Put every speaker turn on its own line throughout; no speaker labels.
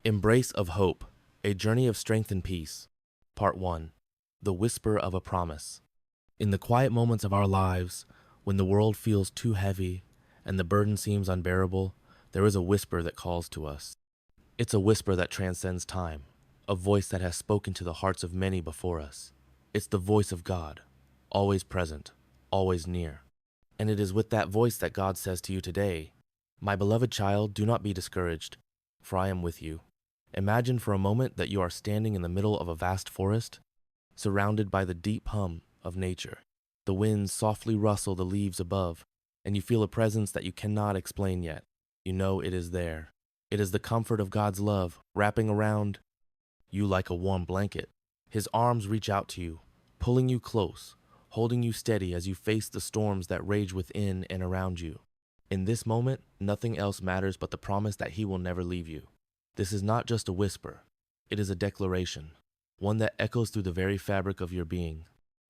Embrace of Hope, A Journey of Strength and Peace. Part 1. The Whisper of a Promise. In the quiet moments of our lives, when the world feels too heavy and the burden seems unbearable, there is a whisper that calls to us. It's a whisper that transcends time, a voice that has spoken to the hearts of many before us. It's the voice of God, always present, always near. And it is with that voice that God says to you today, "My beloved child, do not be discouraged, for I am with you." Imagine for a moment that you are standing in the middle of a vast forest, surrounded by the deep hum of nature. The winds softly rustle the leaves above, and you feel a presence that you cannot explain yet. You know it is there. It is the comfort of God's love wrapping around you like a warm blanket. His arms reach out to you, pulling you close, holding you steady as you face the storms that rage within and around you. In this moment, nothing else matters but the promise that He will never leave you. This is not just a whisper, it is a declaration, one that echoes through the very fabric of your being.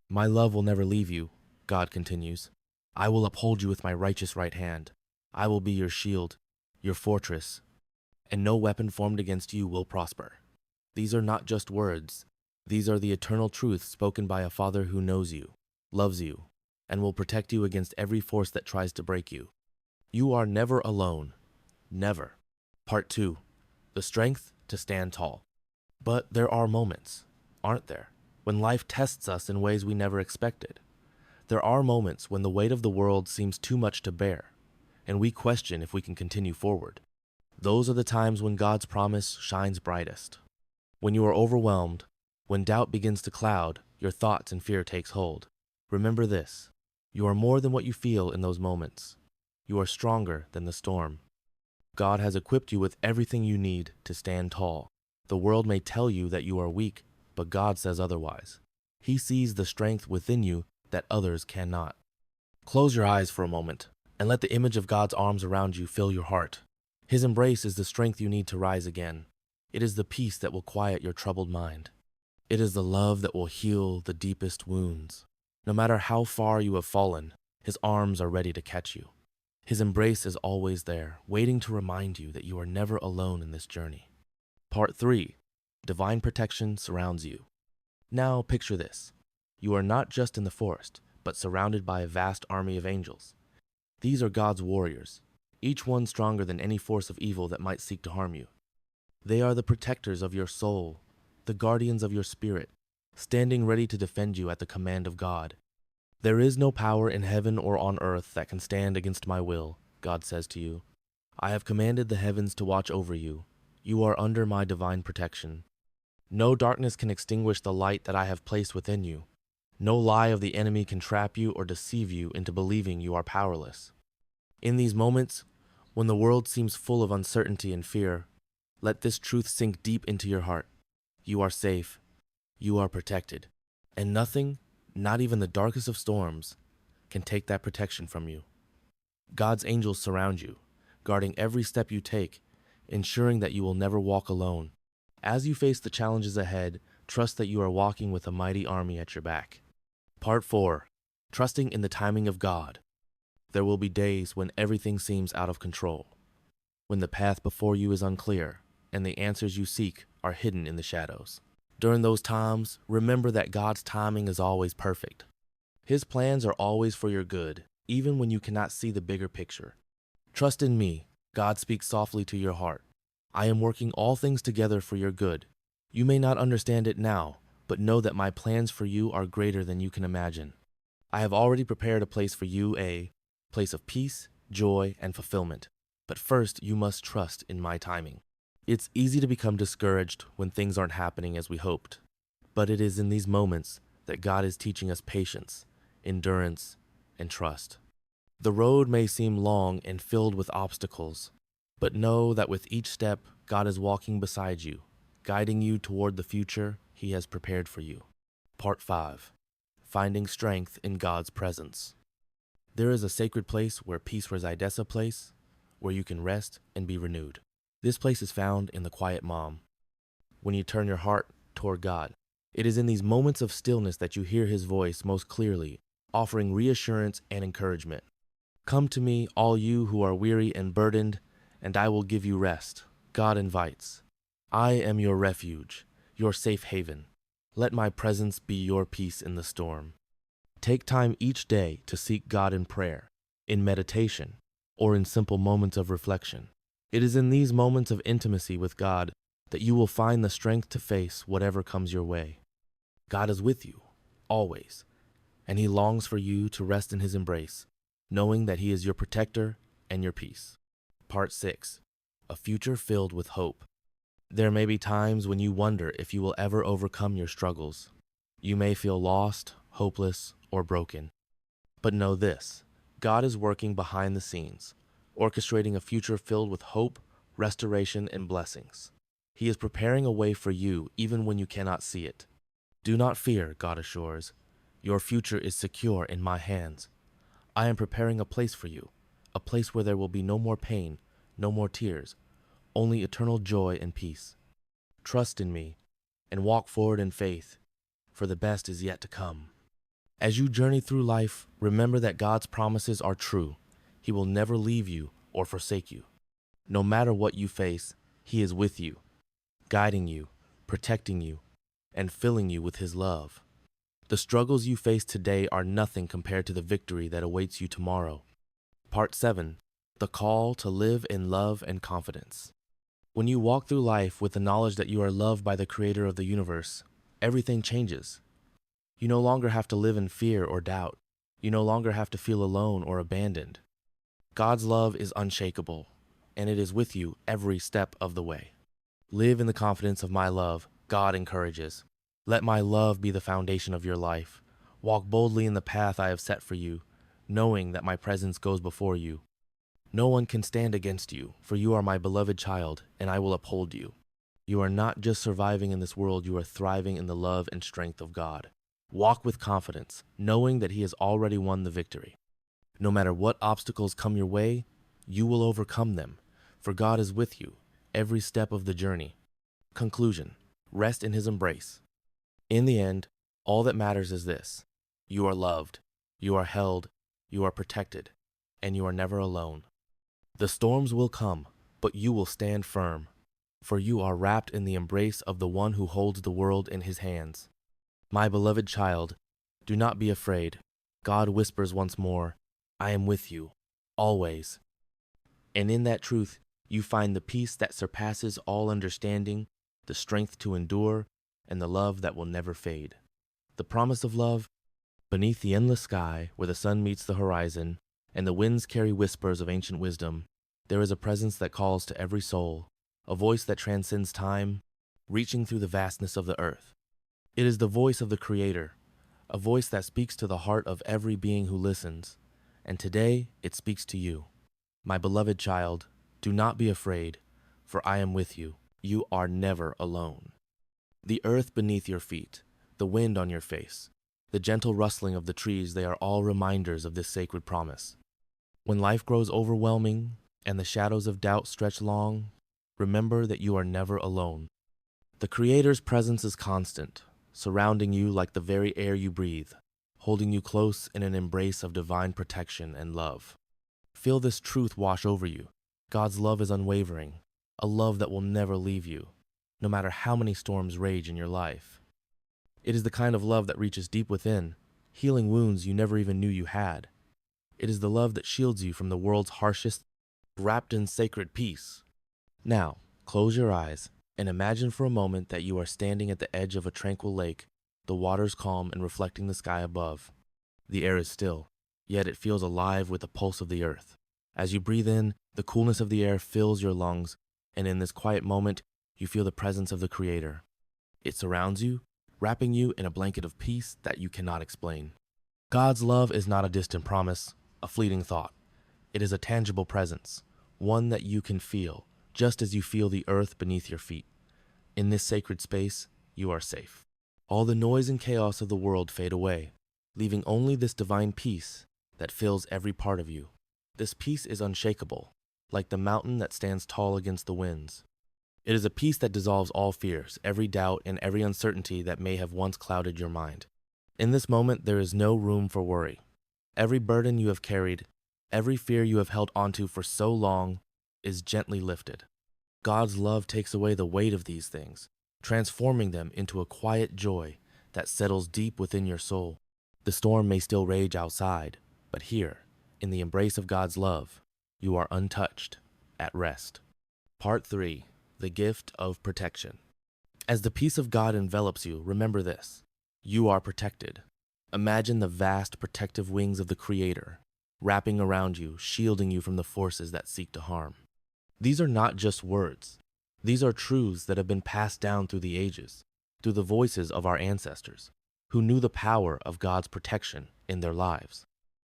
"My love will never leave you," God continues. "I will uphold you with my righteous right hand. I will be your shield, your fortress, and no weapon formed against you will prosper." These are not just words. These are the eternal truths spoken by a Father who knows you, loves you, and will protect you against every force that tries to break you. You are never alone. Never. Part 2. The strength to stand tall. But there are moments, aren't there, when life tests us in ways we never expected. There are moments when the weight of the world seems too much to bear, and we question if we can continue forward. Those are the times when God's promise shines brightest. When you are overwhelmed, when doubt begins to cloud your thoughts and fear takes hold, remember this: you are more than what you feel in those moments. You are stronger than the storm. God has equipped you with everything you need to stand tall. The world may tell you that you are weak, but God says otherwise. He sees the strength within you that others cannot. Close your eyes for a moment and let the image of God's arms around you fill your heart. His embrace is the strength you need to rise again. It is the peace that will quiet your troubled mind. It is the love that will heal the deepest wounds. No matter how far you have fallen, His arms are ready to catch you. His embrace is always there, waiting to remind you that you are never alone in this journey. Part 3. Divine protection surrounds you. Now picture this. You are not just in the forest, but surrounded by a vast army of angels. These are God's warriors, each one stronger than any force of evil that might seek to harm you. They are the protectors of your soul, the guardians of your spirit, standing ready to defend you at the command of God. "There is no power in heaven or on earth that can stand against my will," God says to you. "I have commanded the heavens to watch over you. You are under my divine protection. No darkness can extinguish the light that I have placed within you. No lie of the enemy can trap you or deceive you into believing you are powerless." In these moments, when the world seems full of uncertainty and fear, let this truth sink deep into your heart. You are safe. You are protected. And nothing, not even the darkest of storms, can take that protection from you. God's angels surround you, guarding every step you take, ensuring that you will never walk alone. As you face the challenges ahead, trust that you are walking with a mighty army at your back. Part 4. Trusting in the timing of God. There will be days when everything seems out of control, when the path before you is unclear, and the answers you seek are hidden in the shadows. During those times, remember that God's timing is always perfect. His plans are always for your good, even when you cannot see the bigger picture. "Trust in me," God speaks softly to your heart. "I am working all things together for your good. You may not understand it now, but know that my plans for you are greater than you can imagine. I have already prepared a place for you, a place of peace, joy, and fulfillment. But first, you must trust in my timing." It's easy to become discouraged when things aren't happening as we hoped. But it is in these moments that God is teaching us patience, endurance, and trust. The road may seem long and filled with obstacles, but know that with each step, God is walking beside you, guiding you toward the future He has prepared for you. Part 5. Finding strength in God's presence. There is a sacred place where peace resides, a place where you can rest and be renewed. This place is found in the quiet mom. When you turn your heart toward God, it is in these moments of stillness that you hear His voice most clearly, offering reassurance and encouragement. "Come to me, all you who are weary and burdened, and I will give you rest," God invites. I am your refuge, your safe haven. Let my presence be your peace in the storm. Take time each day to seek God in prayer, in meditation, or in simple moments of reflection. It is in these moments of intimacy with God that you will find the strength to face whatever comes your way. God is with you, always, and He longs for you to rest in His embrace, knowing that He is your protector and your peace. Part 6. A future filled with hope. There may be times when you wonder if you will ever overcome your struggles. You may feel lost, hopeless, or broken. But know this, God is working behind the scenes, orchestrating a future filled with hope, restoration, and blessings. He is preparing a way for you even when you cannot see it. Do not fear, God assures. Your future is secure in my hands. I am preparing a place for you, a place where there will be no more pain, no more tears, only eternal joy and peace. Trust in me and walk forward in faith, for the best is yet to come. As you journey through life, remember that God's promises are true. He will never leave you or forsake you. No matter what you face, He is with you, guiding you, protecting you, and filling you with His love. The struggles you face today are nothing compared to the victory that awaits you tomorrow. Part 7. The call to live in love and confidence. When you walk through life with the knowledge that you are loved by the Creator of the universe, everything changes. You no longer have to live in fear or doubt. You no longer have to feel alone or abandoned. God's love is unshakable, and it is with you every step of the way. Live in the confidence of my love, God encourages. Let my love be the foundation of your life. Walk boldly in the path I have set for you, knowing that my presence goes before you. No one can stand against you, for you are my beloved child, and I will uphold you. You are not just surviving in this world, you are thriving in the love and strength of God. Walk with confidence, knowing that He has already won the victory. No matter what obstacles come your way, you will overcome them, for God is with you every step of the journey. Conclusion: rest in His embrace. In the end, all that matters is this: you are loved, you are held, you are protected, and you are never alone. The storms will come, but you will stand firm, for you are wrapped in the embrace of the one who holds the world in His hands. My beloved child, do not be afraid. God whispers once more, I am with you, always. And in that truth, you find the peace that surpasses all understanding, the strength to endure, and the love that will never fade. The promise of love: beneath the endless sky, where the sun meets the horizon, and the winds carry whispers of ancient wisdom, there is a presence that calls to every soul, a voice that transcends time, reaching through the vastness of the earth. It is the voice of the Creator, a voice that speaks to the heart of every being who listens, and today it speaks to you. My beloved child, do not be afraid, for I am with you. You are never alone. The earth beneath your feet, the wind on your face, the gentle rustling of the trees, they are all reminders of this sacred promise. When life grows overwhelming and the shadows of doubt stretch long, remember that you are never alone. The Creator's presence is constant, surrounding you like the very air you breathe, holding you close in an embrace of divine protection and love. Feel this truth wash over you. God's love is unwavering, a love that will never leave you, no matter how many storms rage in your life. It is the kind of love that reaches deep within, healing wounds you never even knew you had. It is the love that shields you from the world's harshest, wrapped in sacred peace. Now, close your eyes and imagine for a moment that you are standing at the edge of a tranquil lake, the waters calm and reflecting the sky above. The air is still, yet it feels alive with the pulse of the earth. As you breathe in, the coolness of the air fills your lungs, and in this quiet moment, you feel the presence of the Creator. It surrounds you, wrapping you in a blanket of peace that you cannot explain. God's love is not a distant promise, a fleeting thought. It is a tangible presence, one that you can feel, just as you feel the earth beneath your feet. In this sacred space, you are safe. All the noise and chaos of the world fade away, leaving only this divine peace that fills every part of you. This peace is unshakable, like the mountain that stands tall against the winds. It is a peace that dissolves all fears, every doubt, and every uncertainty that may have once clouded your mind. In this moment, there is no room for worry. Every burden you have carried, every fear you have held onto for so long, is gently lifted. God's love takes away the weight of these things, transforming them into a quiet joy that settles deep within your soul. The storm may still rage outside, but here, in the embrace of God's love, you are untouched, at rest. Part 3. The Gift of Protection. As the peace of God envelops you, remember this: you are protected. Imagine the vast protective wings of the Creator, wrapping around you, shielding you from the forces that seek to harm. These are not just words. These are truths that have been passed down through the ages, through the voices of our ancestors, who knew the power of God's protection in their lives.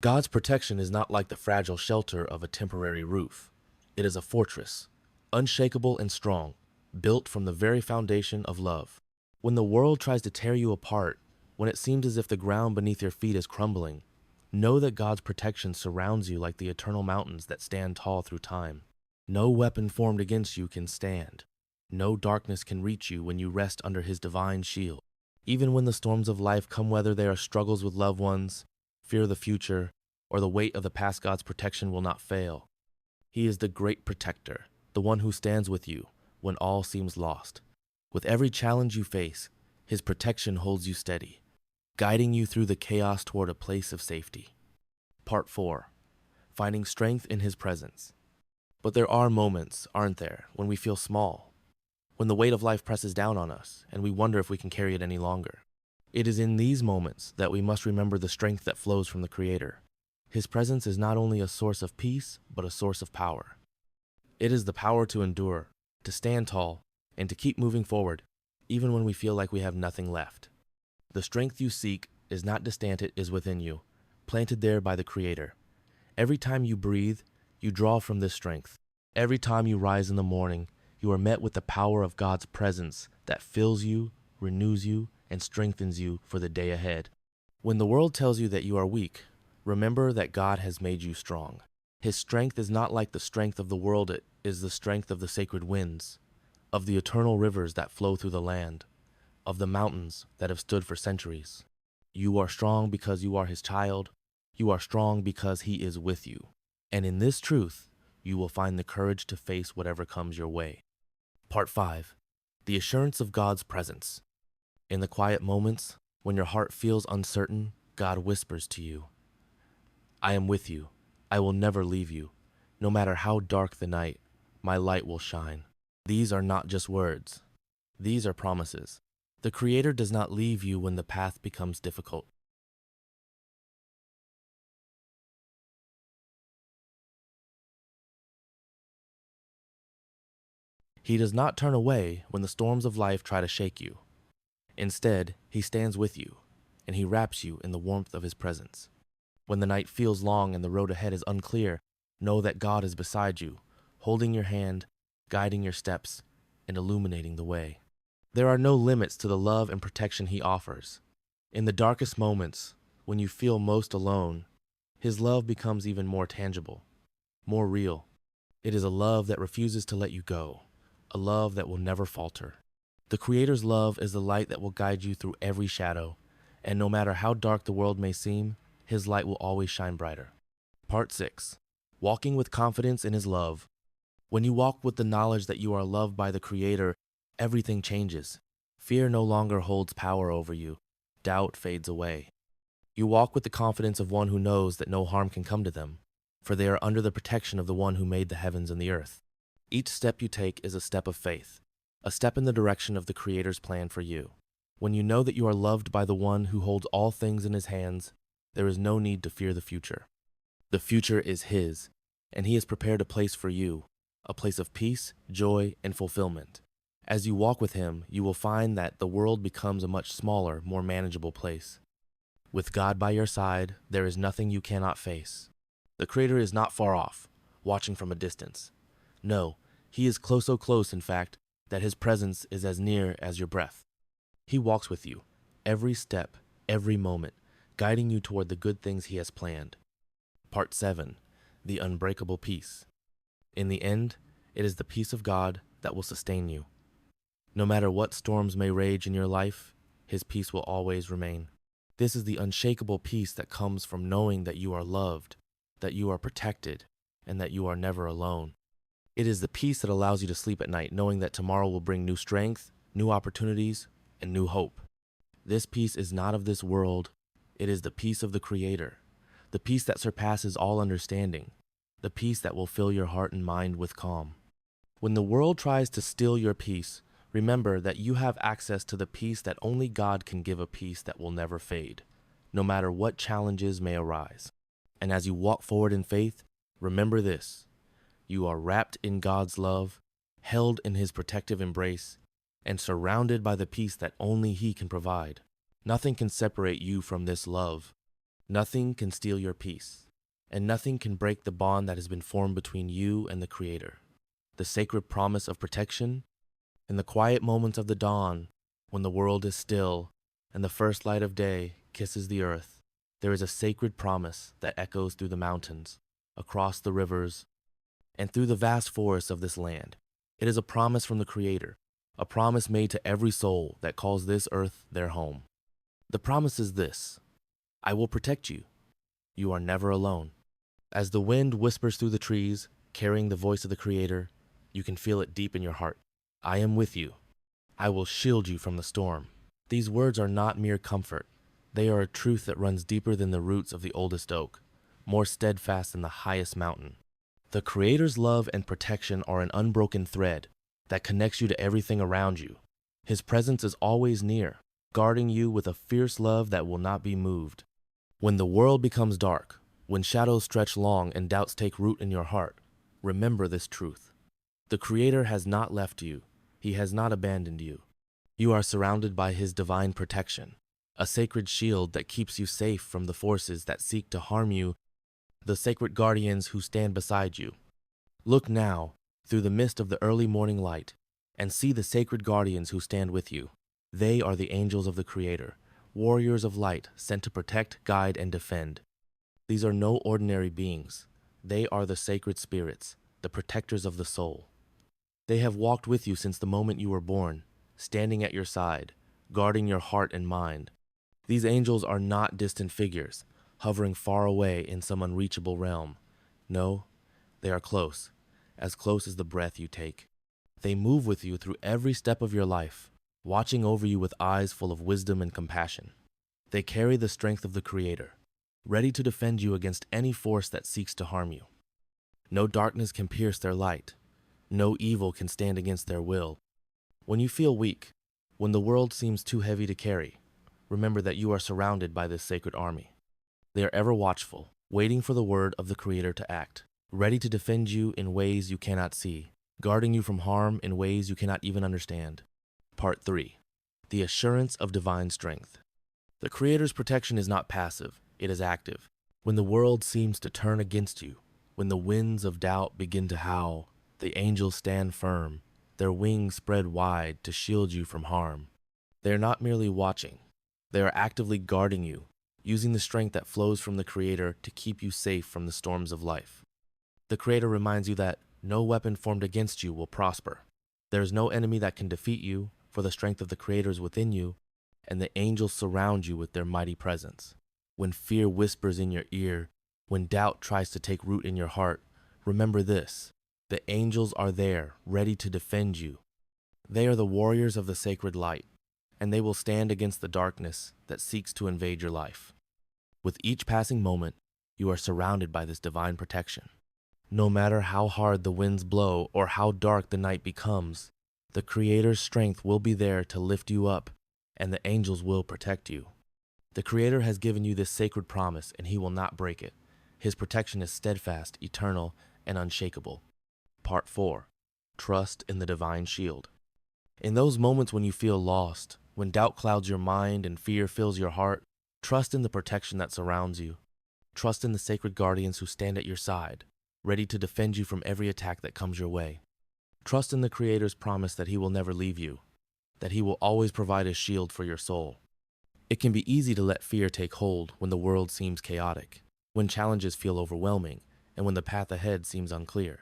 God's protection is not like the fragile shelter of a temporary roof. It is a fortress, unshakable and strong, built from the very foundation of love. When the world tries to tear you apart, when it seems as if the ground beneath your feet is crumbling, know that God's protection surrounds you like the eternal mountains that stand tall through time. No weapon formed against you can stand. No darkness can reach you when you rest under His divine shield. Even when the storms of life come, whether they are struggles with loved ones, fear of the future, or the weight of the past, God's protection will not fail. He is the great protector, the one who stands with you when all seems lost. With every challenge you face, His protection holds you steady, guiding you through the chaos toward a place of safety. Part 4. Finding strength in His presence. But there are moments, aren't there, when we feel small, when the weight of life presses down on us and we wonder if we can carry it any longer. It is in these moments that we must remember the strength that flows from the Creator. His presence is not only a source of peace, but a source of power. It is the power to endure, to stand tall, and to keep moving forward, even when we feel like we have nothing left. The strength you seek is not distant, it is within you, planted there by the Creator. Every time you breathe, you draw from this strength. Every time you rise in the morning, you are met with the power of God's presence that fills you, renews you, and strengthens you for the day ahead. When the world tells you that you are weak, remember that God has made you strong. His strength is not like the strength of the world, it is the strength of the sacred winds, of the eternal rivers that flow through the land, of the mountains that have stood for centuries. You are strong because you are His child. You are strong because He is with you. And in this truth, you will find the courage to face whatever comes your way. Part 5. The Assurance of God's Presence. In the quiet moments, when your heart feels uncertain, God whispers to you, I am with you. I will never leave you. No matter how dark the night, my light will shine. These are not just words. These are promises. The Creator does not leave you when the path becomes difficult. He does not turn away when the storms of life try to shake you. Instead, He stands with you, and He wraps you in the warmth of His presence. When the night feels long and the road ahead is unclear, know that God is beside you, holding your hand, guiding your steps, and illuminating the way. There are no limits to the love and protection He offers. In the darkest moments, when you feel most alone, His love becomes even more tangible, more real. It is a love that refuses to let you go, a love that will never falter. The Creator's love is the light that will guide you through every shadow, and no matter how dark the world may seem, His light will always shine brighter. Part 6. Walking with confidence in His love. When you walk with the knowledge that you are loved by the Creator, everything changes. Fear no longer holds power over you. Doubt fades away. You walk with the confidence of one who knows that no harm can come to them, for they are under the protection of the one who made the heavens and the earth. Each step you take is a step of faith, a step in the direction of the Creator's plan for you. When you know that you are loved by the one who holds all things in His hands, there is no need to fear the future. The future is His, and He has prepared a place for you, a place of peace, joy, and fulfillment. As you walk with Him, you will find that the world becomes a much smaller, more manageable place. With God by your side, there is nothing you cannot face. The Creator is not far off, watching from a distance. No, He is close, so close, in fact, that His presence is as near as your breath. He walks with you, every step, every moment, guiding you toward the good things He has planned. Part 7. The Unbreakable Peace. In the end, it is the peace of God that will sustain you. No matter what storms may rage in your life, His peace will always remain. This is the unshakable peace that comes from knowing that you are loved, that you are protected, and that you are never alone. It is the peace that allows you to sleep at night, knowing that tomorrow will bring new strength, new opportunities, and new hope. This peace is not of this world. It is the peace of the Creator, the peace that surpasses all understanding, the peace that will fill your heart and mind with calm. When the world tries to steal your peace, remember that you have access to the peace that only God can give, a peace that will never fade, no matter what challenges may arise. And as you walk forward in faith, remember this: you are wrapped in God's love, held in His protective embrace, and surrounded by the peace that only He can provide. Nothing can separate you from this love. Nothing can steal your peace, and nothing can break the bond that has been formed between you and the Creator. The sacred promise of protection. In the quiet moments of the dawn, when the world is still and the first light of day kisses the earth, there is a sacred promise that echoes through the mountains, across the rivers, and through the vast forests of this land. It is a promise from the Creator, a promise made to every soul that calls this earth their home. The promise is this: I will protect you. You are never alone. As the wind whispers through the trees, carrying the voice of the Creator, you can feel it deep in your heart. I am with you. I will shield you from the storm. These words are not mere comfort. They are a truth that runs deeper than the roots of the oldest oak, more steadfast than the highest mountain. The Creator's love and protection are an unbroken thread that connects you to everything around you. His presence is always near, guarding you with a fierce love that will not be moved. When the world becomes dark, when shadows stretch long and doubts take root in your heart, remember this truth: the Creator has not left you. He has not abandoned you. You are surrounded by His divine protection, a sacred shield that keeps you safe from the forces that seek to harm you, the sacred guardians who stand beside you. Look now through the mist of the early morning light and see the sacred guardians who stand with you. They are the angels of the Creator, warriors of light sent to protect, guide, and defend. These are no ordinary beings. They are the sacred spirits, the protectors of the soul. They have walked with you since the moment you were born, standing at your side, guarding your heart and mind. These angels are not distant figures, hovering far away in some unreachable realm. No, they are close as the breath you take. They move with you through every step of your life, watching over you with eyes full of wisdom and compassion. They carry the strength of the Creator, ready to defend you against any force that seeks to harm you. No darkness can pierce their light. No evil can stand against their will. When you feel weak, when the world seems too heavy to carry, remember that you are surrounded by this sacred army. They are ever watchful, waiting for the word of the Creator to act, ready to defend you in ways you cannot see, guarding you from harm in ways you cannot even understand. Part 3. The assurance of divine strength. The Creator's protection is not passive, it is active. When the world seems to turn against you, when the winds of doubt begin to howl, the angels stand firm, their wings spread wide to shield you from harm. They are not merely watching, they are actively guarding you, using the strength that flows from the Creator to keep you safe from the storms of life. The Creator reminds you that no weapon formed against you will prosper. There is no enemy that can defeat you, for the strength of the Creator is within you, and the angels surround you with their mighty presence. When fear whispers in your ear, when doubt tries to take root in your heart, remember this: the angels are there, ready to defend you. They are the warriors of the sacred light, and they will stand against the darkness that seeks to invade your life. With each passing moment, you are surrounded by this divine protection. No matter how hard the winds blow or how dark the night becomes, the Creator's strength will be there to lift you up, and the angels will protect you. The Creator has given you this sacred promise, and He will not break it. His protection is steadfast, eternal, and unshakable. Part 4. Trust in the divine shield. In those moments when you feel lost, when doubt clouds your mind and fear fills your heart, trust in the protection that surrounds you. Trust in the sacred guardians who stand at your side, ready to defend you from every attack that comes your way. Trust in the Creator's promise that He will never leave you, that He will always provide a shield for your soul. It can be easy to let fear take hold when the world seems chaotic, when challenges feel overwhelming, and when the path ahead seems unclear.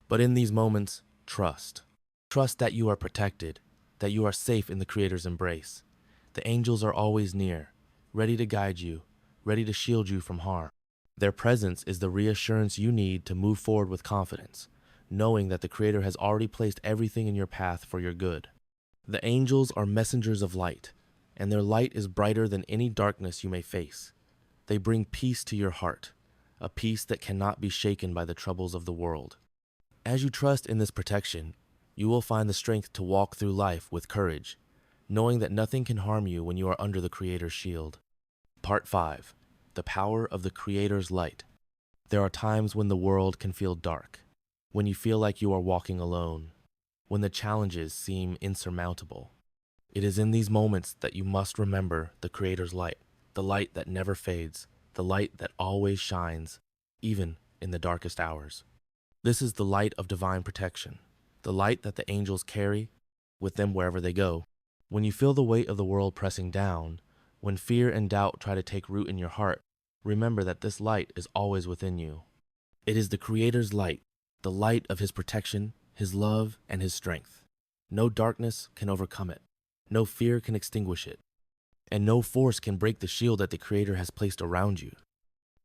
But in these moments, trust. Trust that you are protected, that you are safe in the Creator's embrace. The angels are always near, ready to guide you, ready to shield you from harm. Their presence is the reassurance you need to move forward with confidence, knowing that the Creator has already placed everything in your path for your good. The angels are messengers of light, and their light is brighter than any darkness you may face. They bring peace to your heart, a peace that cannot be shaken by the troubles of the world. As you trust in this protection, you will find the strength to walk through life with courage, knowing that nothing can harm you when you are under the Creator's shield. Part 5. The Power of the Creator's Light. There are times when the world can feel dark, when you feel like you are walking alone, when the challenges seem insurmountable. It is in these moments that you must remember the Creator's light, the light that never fades, the light that always shines, even in the darkest hours. This is the light of divine protection, the light that the angels carry with them wherever they go. When you feel the weight of the world pressing down, when fear and doubt try to take root in your heart, remember that this light is always within you. It is the Creator's light, the light of His protection, His love, and His strength. No darkness can overcome it. No fear can extinguish it. And no force can break the shield that the Creator has placed around you.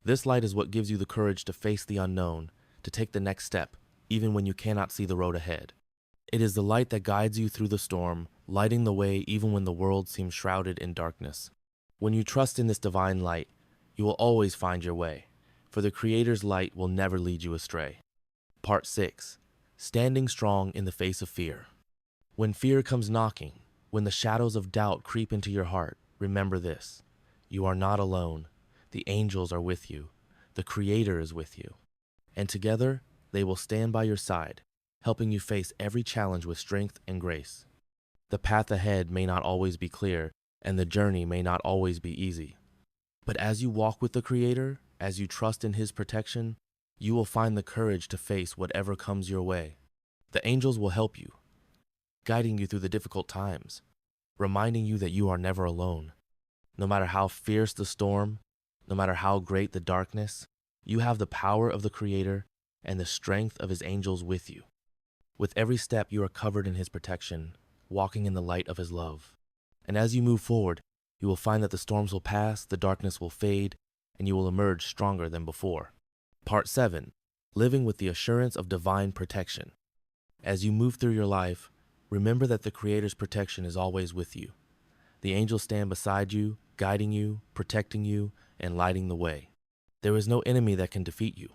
This light is what gives you the courage to face the unknown, to take the next step, even when you cannot see the road ahead. It is the light that guides you through the storm, lighting the way even when the world seems shrouded in darkness. When you trust in this divine light, you will always find your way, for the Creator's light will never lead you astray. Part 6. Standing strong in the face of fear. When fear comes knocking, when the shadows of doubt creep into your heart, remember this: you are not alone. The angels are with you. The Creator is with you. And together, they will stand by your side, helping you face every challenge with strength and grace. The path ahead may not always be clear, and the journey may not always be easy. But as you walk with the Creator, as you trust in His protection, you will find the courage to face whatever comes your way. The angels will help you, guiding you through the difficult times, reminding you that you are never alone. No matter how fierce the storm, no matter how great the darkness, you have the power of the Creator and the strength of His angels with you. With every step, you are covered in His protection, walking in the light of His love. And as you move forward, you will find that the storms will pass, the darkness will fade, and you will emerge stronger than before. Part 7. Living with the assurance of divine protection. As you move through your life, remember that the Creator's protection is always with you. The angels stand beside you, guiding you, protecting you, and lighting the way. There is no enemy that can defeat you.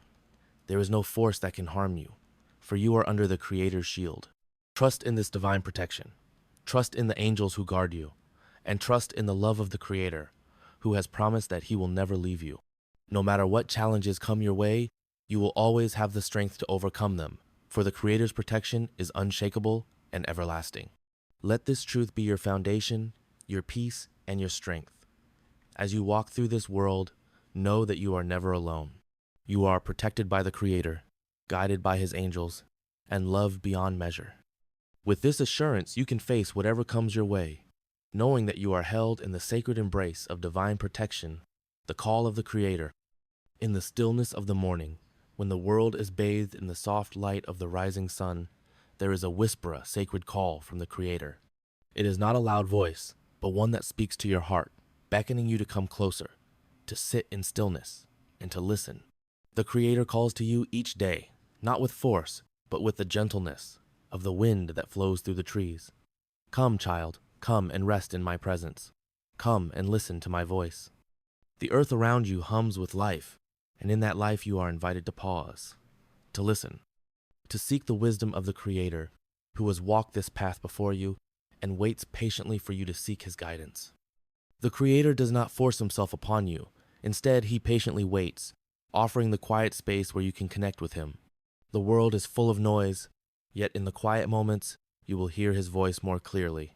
There is no force that can harm you, for you are under the Creator's shield. Trust in this divine protection. Trust in the angels who guard you, and trust in the love of the Creator, who has promised that He will never leave you. No matter what challenges come your way, you will always have the strength to overcome them, for the Creator's protection is unshakable and everlasting. Let this truth be your foundation, your peace, and your strength. As you walk through this world, know that you are never alone. You are protected by the Creator, guided by His angels, and loved beyond measure. With this assurance, you can face whatever comes your way, knowing that you are held in the sacred embrace of divine protection, the call of the Creator. In the stillness of the morning, when the world is bathed in the soft light of the rising sun, there is a whisper, a sacred call from the Creator. It is not a loud voice, but one that speaks to your heart, beckoning you to come closer, to sit in stillness, and to listen. The Creator calls to you each day, not with force, but with the gentleness of the wind that flows through the trees. Come, child, come and rest in my presence. Come and listen to my voice. The earth around you hums with life, and in that life you are invited to pause, to listen, to seek the wisdom of the Creator, who has walked this path before you and waits patiently for you to seek His guidance. The Creator does not force Himself upon you. Instead, He patiently waits, offering the quiet space where you can connect with Him. The world is full of noise, yet in the quiet moments, you will hear His voice more clearly.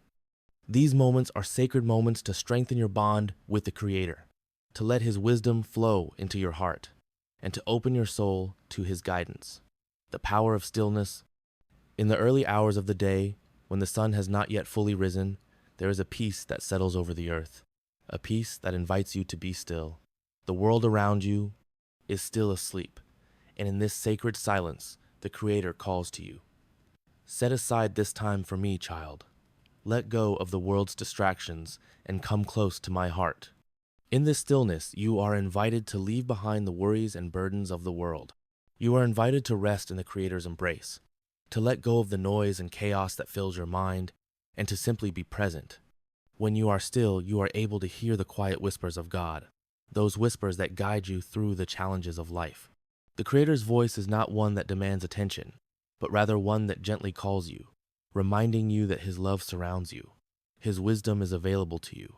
These moments are sacred moments to strengthen your bond with the Creator, to let His wisdom flow into your heart, and to open your soul to His guidance. The power of stillness. In the early hours of the day, when the sun has not yet fully risen, there is a peace that settles over the earth, a peace that invites you to be still. The world around you is still asleep, and in this sacred silence, the Creator calls to you. Set aside this time for me, child. Let go of the world's distractions and come close to my heart. In this stillness, you are invited to leave behind the worries and burdens of the world. You are invited to rest in the Creator's embrace, to let go of the noise and chaos that fills your mind, and to simply be present. When you are still, you are able to hear the quiet whispers of God, those whispers that guide you through the challenges of life. The Creator's voice is not one that demands attention, but rather one that gently calls you, reminding you that His love surrounds you, His wisdom is available to you,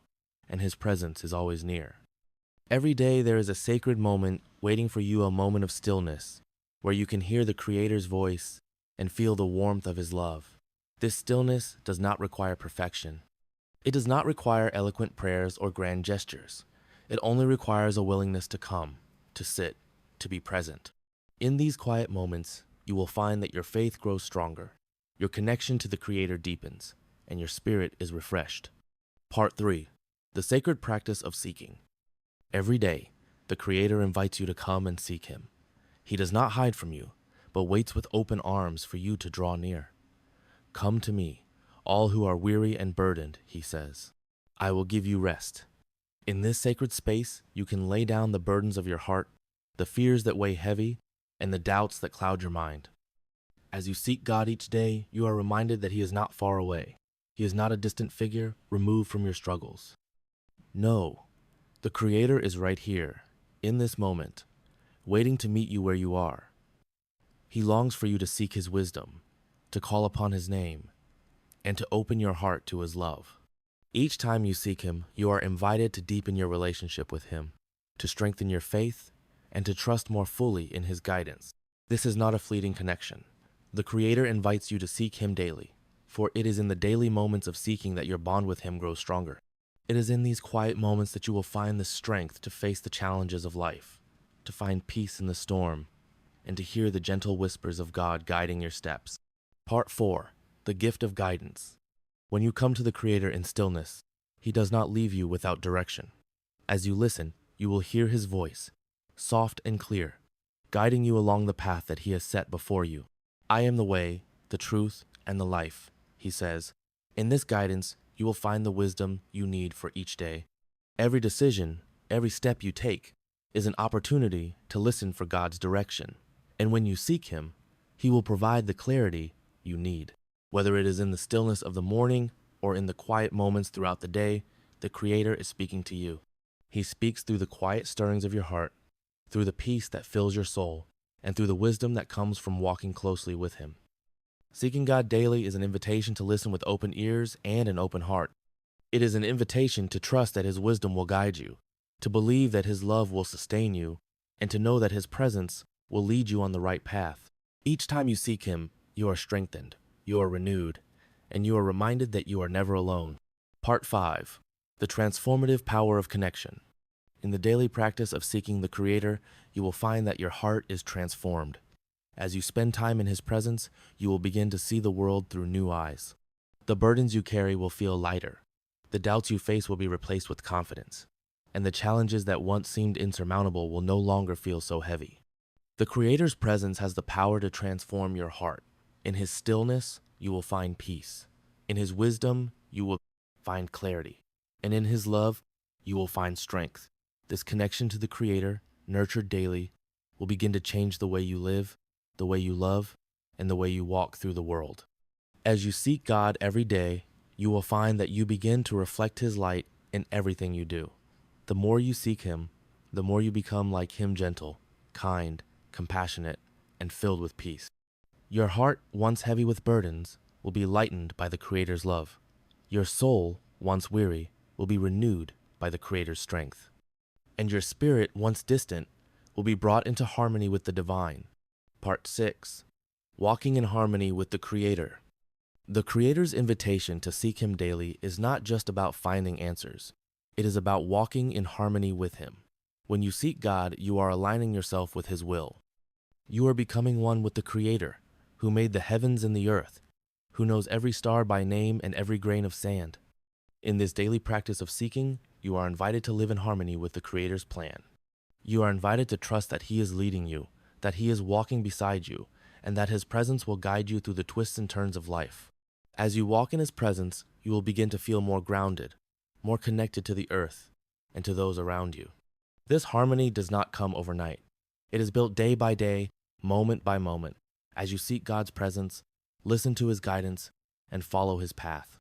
and His presence is always near. Every day there is a sacred moment waiting for you, a moment of stillness, where you can hear the Creator's voice and feel the warmth of His love. This stillness does not require perfection. It does not require eloquent prayers or grand gestures. It only requires a willingness to come, to sit, to be present. In these quiet moments, you will find that your faith grows stronger, your connection to the Creator deepens, and your spirit is refreshed. Part 3. The sacred practice of seeking. Every day, the Creator invites you to come and seek Him. He does not hide from you, but waits with open arms for you to draw near. Come to me, all who are weary and burdened, He says. I will give you rest. In this sacred space, you can lay down the burdens of your heart, the fears that weigh heavy, and the doubts that cloud your mind. As you seek God each day, you are reminded that He is not far away. He is not a distant figure removed from your struggles. No, the Creator is right here, in this moment, waiting to meet you where you are. He longs for you to seek His wisdom, to call upon His name, and to open your heart to His love. Each time you seek Him, you are invited to deepen your relationship with Him, to strengthen your faith, and to trust more fully in His guidance. This is not a fleeting connection. The Creator invites you to seek Him daily, for it is in the daily moments of seeking that your bond with Him grows stronger. It is in these quiet moments that you will find the strength to face the challenges of life, to find peace in the storm, and to hear the gentle whispers of God guiding your steps. Part 4. The gift of guidance. When you come to the Creator in stillness, He does not leave you without direction. As you listen, you will hear His voice, soft and clear, guiding you along the path that He has set before you. I am the way, the truth, and the life, He says. In this guidance, you will find the wisdom you need for each day. Every decision, every step you take, is an opportunity to listen for God's direction. And when you seek Him, He will provide the clarity you need. Whether it is in the stillness of the morning or in the quiet moments throughout the day, the Creator is speaking to you. He speaks through the quiet stirrings of your heart, through the peace that fills your soul, and through the wisdom that comes from walking closely with Him. Seeking God daily is an invitation to listen with open ears and an open heart. It is an invitation to trust that His wisdom will guide you, to believe that His love will sustain you, and to know that His presence will lead you on the right path. Each time you seek Him, you are strengthened, you are renewed, and you are reminded that you are never alone. Part 5. The transformative power of connection. In the daily practice of seeking the Creator, you will find that your heart is transformed. As you spend time in His presence, you will begin to see the world through new eyes. The burdens you carry will feel lighter. The doubts you face will be replaced with confidence. And the challenges that once seemed insurmountable will no longer feel so heavy. The Creator's presence has the power to transform your heart. In His stillness, you will find peace. In His wisdom, you will find clarity. And in His love, you will find strength. This connection to the Creator, nurtured daily, will begin to change the way you live, the way you love, and the way you walk through the world. As you seek God every day, you will find that you begin to reflect His light in everything you do. The more you seek Him, the more you become like Him, gentle, kind, compassionate, and filled with peace. Your heart, once heavy with burdens, will be lightened by the Creator's love. Your soul, once weary, will be renewed by the Creator's strength. And your spirit, once distant, will be brought into harmony with the divine. Part 6. Walking in harmony with the Creator. The Creator's invitation to seek Him daily is not just about finding answers. It is about walking in harmony with Him. When you seek God, you are aligning yourself with His will. You are becoming one with the Creator, who made the heavens and the earth, who knows every star by name and every grain of sand. In this daily practice of seeking, you are invited to live in harmony with the Creator's plan. You are invited to trust that He is leading you, that He is walking beside you, and that His presence will guide you through the twists and turns of life. As you walk in His presence, you will begin to feel more grounded, more connected to the earth, and to those around you. This harmony does not come overnight. It is built day by day, moment by moment, as you seek God's presence, listen to His guidance, and follow His path.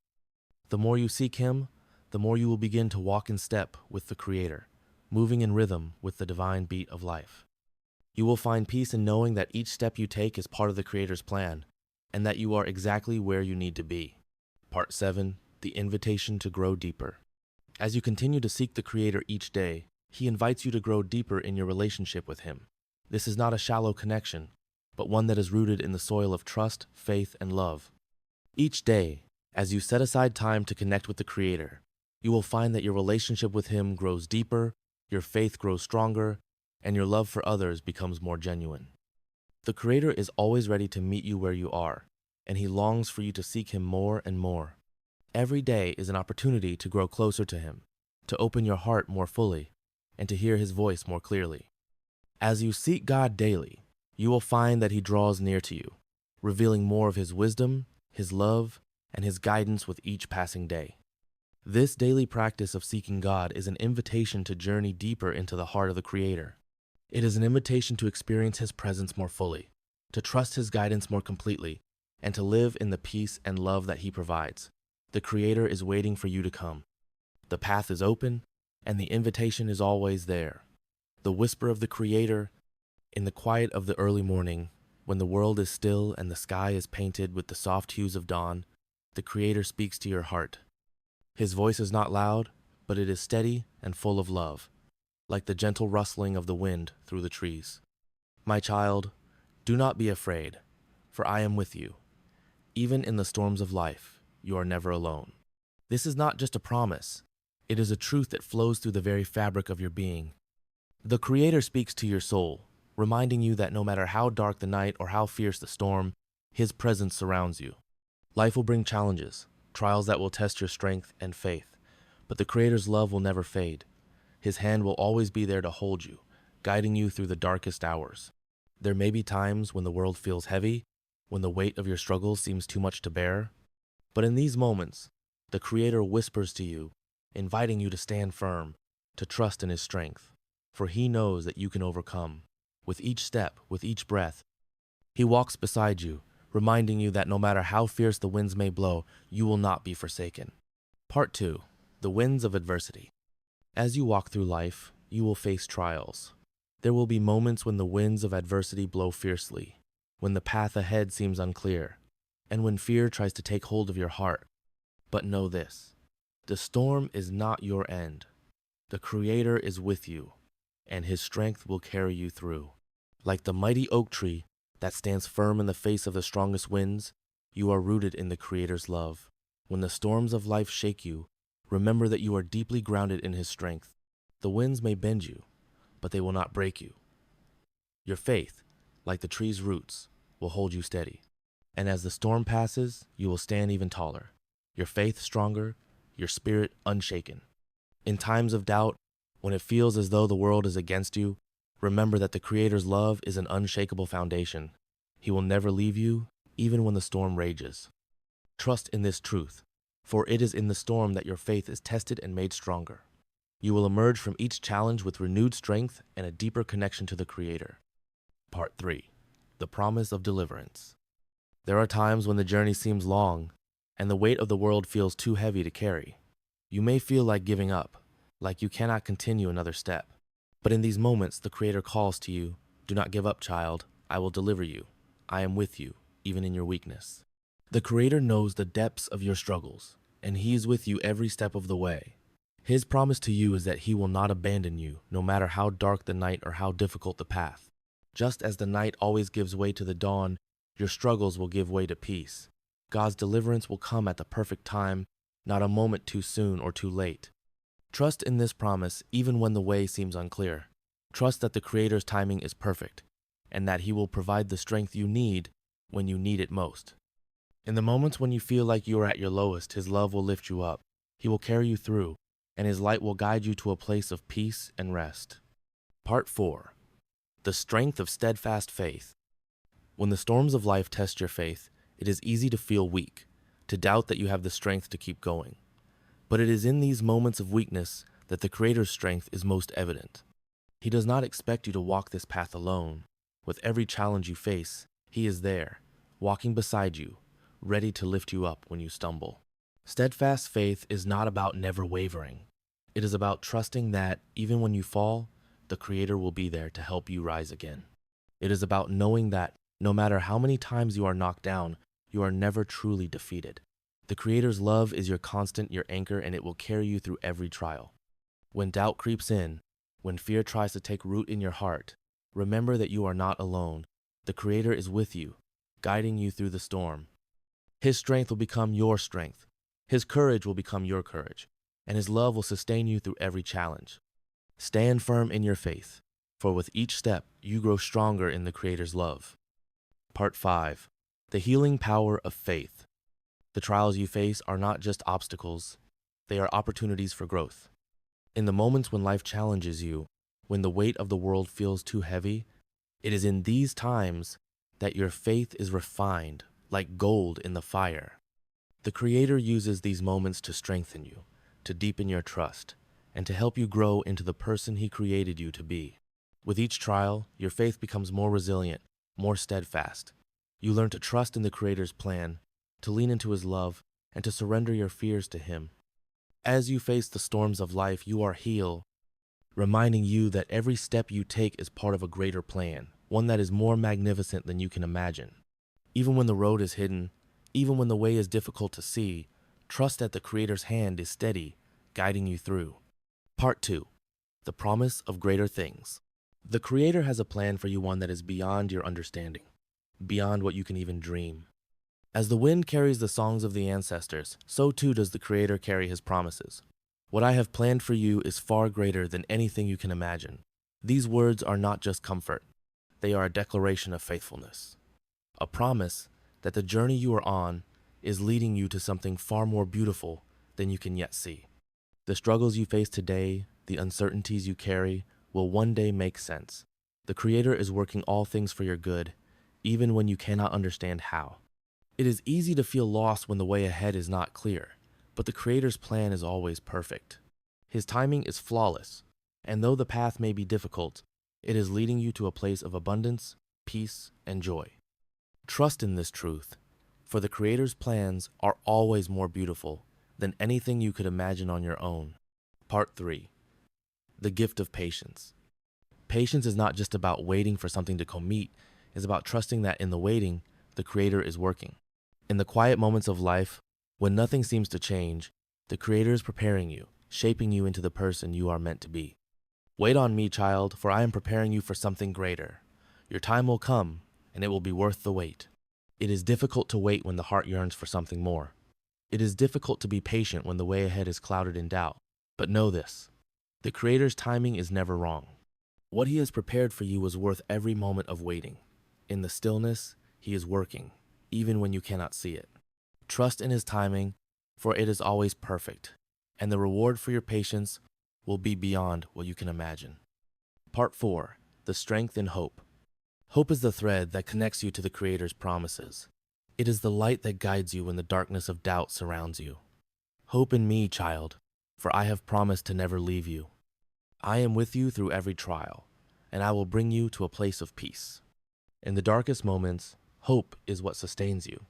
The more you seek Him, the more you will begin to walk in step with the Creator, moving in rhythm with the divine beat of life. You will find peace in knowing that each step you take is part of the Creator's plan, and that you are exactly where you need to be. Part 7. The invitation to grow deeper. As you continue to seek the Creator each day, He invites you to grow deeper in your relationship with Him. This is not a shallow connection, but one that is rooted in the soil of trust, faith, and love. Each day, as you set aside time to connect with the Creator, you will find that your relationship with Him grows deeper, your faith grows stronger, and your love for others becomes more genuine. The Creator is always ready to meet you where you are, and He longs for you to seek Him more and more. Every day is an opportunity to grow closer to Him, to open your heart more fully, and to hear His voice more clearly. As you seek God daily, you will find that He draws near to you, revealing more of His wisdom, His love, and His guidance with each passing day. This daily practice of seeking God is an invitation to journey deeper into the heart of the Creator. It is an invitation to experience His presence more fully, to trust His guidance more completely, and to live in the peace and love that He provides. The Creator is waiting for you to come. The path is open, and the invitation is always there. The whisper of the Creator, in the quiet of the early morning, when the world is still and the sky is painted with the soft hues of dawn, the Creator speaks to your heart. His voice is not loud, but it is steady and full of love, like the gentle rustling of the wind through the trees. My child, do not be afraid, for I am with you. Even in the storms of life, you are never alone. This is not just a promise. It is a truth that flows through the very fabric of your being. The Creator speaks to your soul, reminding you that no matter how dark the night or how fierce the storm, His presence surrounds you. Life will bring challenges, trials that will test your strength and faith, but the Creator's love will never fade. His hand will always be there to hold you, guiding you through the darkest hours. There may be times when the world feels heavy, when the weight of your struggles seems too much to bear, but in these moments, the Creator whispers to you, inviting you to stand firm, to trust in His strength, for He knows that you can overcome. With each step, with each breath, He walks beside you, reminding you that no matter how fierce the winds may blow, you will not be forsaken. Part 2. The winds of adversity. As you walk through life, you will face trials. There will be moments when the winds of adversity blow fiercely, when the path ahead seems unclear, and when fear tries to take hold of your heart. But know this, the storm is not your end. The Creator is with you, and His strength will carry you through. Like the mighty oak tree that stands firm in the face of the strongest winds, you are rooted in the Creator's love. When the storms of life shake you, remember that you are deeply grounded in His strength. The winds may bend you, but they will not break you. Your faith, like the tree's roots, will hold you steady. And as the storm passes, you will stand even taller, your faith stronger, your spirit unshaken. In times of doubt, when it feels as though the world is against you, remember that the Creator's love is an unshakable foundation. He will never leave you, even when the storm rages. Trust in this truth, for it is in the storm that your faith is tested and made stronger. You will emerge from each challenge with renewed strength and a deeper connection to the Creator. Part 3. The promise of deliverance. There are times when the journey seems long, and the weight of the world feels too heavy to carry. You may feel like giving up, like you cannot continue another step. But in these moments, the Creator calls to you, "Do not give up, child. I will deliver you. I am with you, even in your weakness." The Creator knows the depths of your struggles, and He is with you every step of the way. His promise to you is that He will not abandon you, no matter how dark the night or how difficult the path. Just as the night always gives way to the dawn, your struggles will give way to peace. God's deliverance will come at the perfect time, not a moment too soon or too late. Trust in this promise even when the way seems unclear. Trust that the Creator's timing is perfect, and that He will provide the strength you need when you need it most. In the moments when you feel like you are at your lowest, His love will lift you up. He will carry you through, and His light will guide you to a place of peace and rest. Part 4. The strength of steadfast faith. When the storms of life test your faith, it is easy to feel weak, to doubt that you have the strength to keep going. But it is in these moments of weakness that the Creator's strength is most evident. He does not expect you to walk this path alone. With every challenge you face, He is there, walking beside you, ready to lift you up when you stumble. Steadfast faith is not about never wavering. It is about trusting that, even when you fall, the Creator will be there to help you rise again. It is about knowing that, no matter how many times you are knocked down, you are never truly defeated. The Creator's love is your constant, your anchor, and it will carry you through every trial. When doubt creeps in, when fear tries to take root in your heart, remember that you are not alone. The Creator is with you, guiding you through the storm. His strength will become your strength. His courage will become your courage, and His love will sustain you through every challenge. Stand firm in your faith, for with each step, you grow stronger in the Creator's love. Part 5. The healing power of faith. The trials you face are not just obstacles, they are opportunities for growth. In the moments when life challenges you, when the weight of the world feels too heavy, it is in these times that your faith is refined like gold in the fire. The Creator uses these moments to strengthen you, to deepen your trust, and to help you grow into the person He created you to be. With each trial, your faith becomes more resilient, more steadfast. You learn to trust in the Creator's plan, to lean into His love, and to surrender your fears to Him. As you face the storms of life, you are healed, reminding you that every step you take is part of a greater plan, one that is more magnificent than you can imagine. Even when the road is hidden, even when the way is difficult to see, trust that the Creator's hand is steady, guiding you through. Part 2. The promise of greater things. The Creator has a plan for you, one that is beyond your understanding, beyond what you can even dream. As the wind carries the songs of the ancestors, so too does the Creator carry His promises. What I have planned for you is far greater than anything you can imagine. These words are not just comfort. They are a declaration of faithfulness. A promise that the journey you are on is leading you to something far more beautiful than you can yet see. The struggles you face today, the uncertainties you carry, will one day make sense. The Creator is working all things for your good, even when you cannot understand how. It is easy to feel lost when the way ahead is not clear, but the Creator's plan is always perfect. His timing is flawless, and though the path may be difficult, it is leading you to a place of abundance, peace, and joy. Trust in this truth, for the Creator's plans are always more beautiful than anything you could imagine on your own. Part 3. The gift of patience. Patience is not just about waiting for something to come meet, it's about trusting that in the waiting, the Creator is working. In the quiet moments of life, when nothing seems to change, the Creator is preparing you, shaping you into the person you are meant to be. Wait on me, child, for I am preparing you for something greater. Your time will come, and it will be worth the wait. It is difficult to wait when the heart yearns for something more. It is difficult to be patient when the way ahead is clouded in doubt. But know this, the Creator's timing is never wrong. What He has prepared for you is worth every moment of waiting. In the stillness, He is working, even when you cannot see it. Trust in His timing, for it is always perfect, and the reward for your patience will be beyond what you can imagine. Part 4. The strength in hope. Hope is the thread that connects you to the Creator's promises. It is the light that guides you when the darkness of doubt surrounds you. Hope in me, child, for I have promised to never leave you. I am with you through every trial, and I will bring you to a place of peace. In the darkest moments, hope is what sustains you.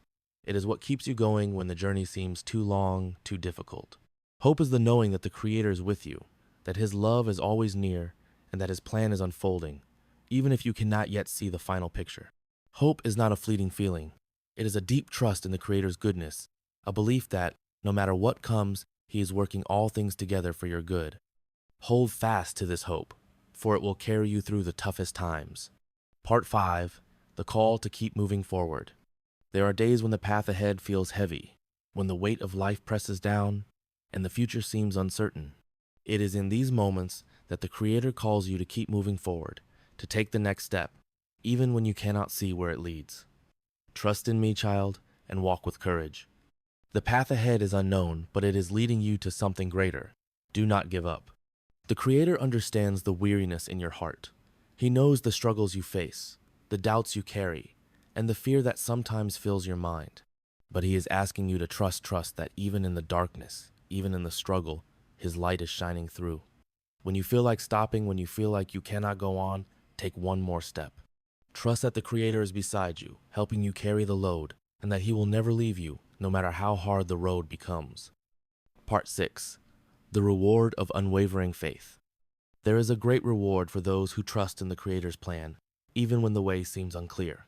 It is what keeps you going when the journey seems too long, too difficult. Hope is the knowing that the Creator is with you, that His love is always near, and that His plan is unfolding, even if you cannot yet see the final picture. Hope is not a fleeting feeling. It is a deep trust in the Creator's goodness, a belief that, no matter what comes, He is working all things together for your good. Hold fast to this hope, for it will carry you through the toughest times. Part 5. The call to keep moving forward. There are days when the path ahead feels heavy, when the weight of life presses down, and the future seems uncertain. It is in these moments that the Creator calls you to keep moving forward, to take the next step, even when you cannot see where it leads. Trust in me, child, and walk with courage. The path ahead is unknown, but it is leading you to something greater. Do not give up. The Creator understands the weariness in your heart. He knows the struggles you face, the doubts you carry, and the fear that sometimes fills your mind. But He is asking you to trust that even in the darkness, even in the struggle, His light is shining through. When you feel like stopping, when you feel like you cannot go on, take one more step. Trust that the Creator is beside you, helping you carry the load, and that He will never leave you, no matter how hard the road becomes. Part 6. The Reward of Unwavering Faith. There is a great reward for those who trust in the Creator's plan, even when the way seems unclear.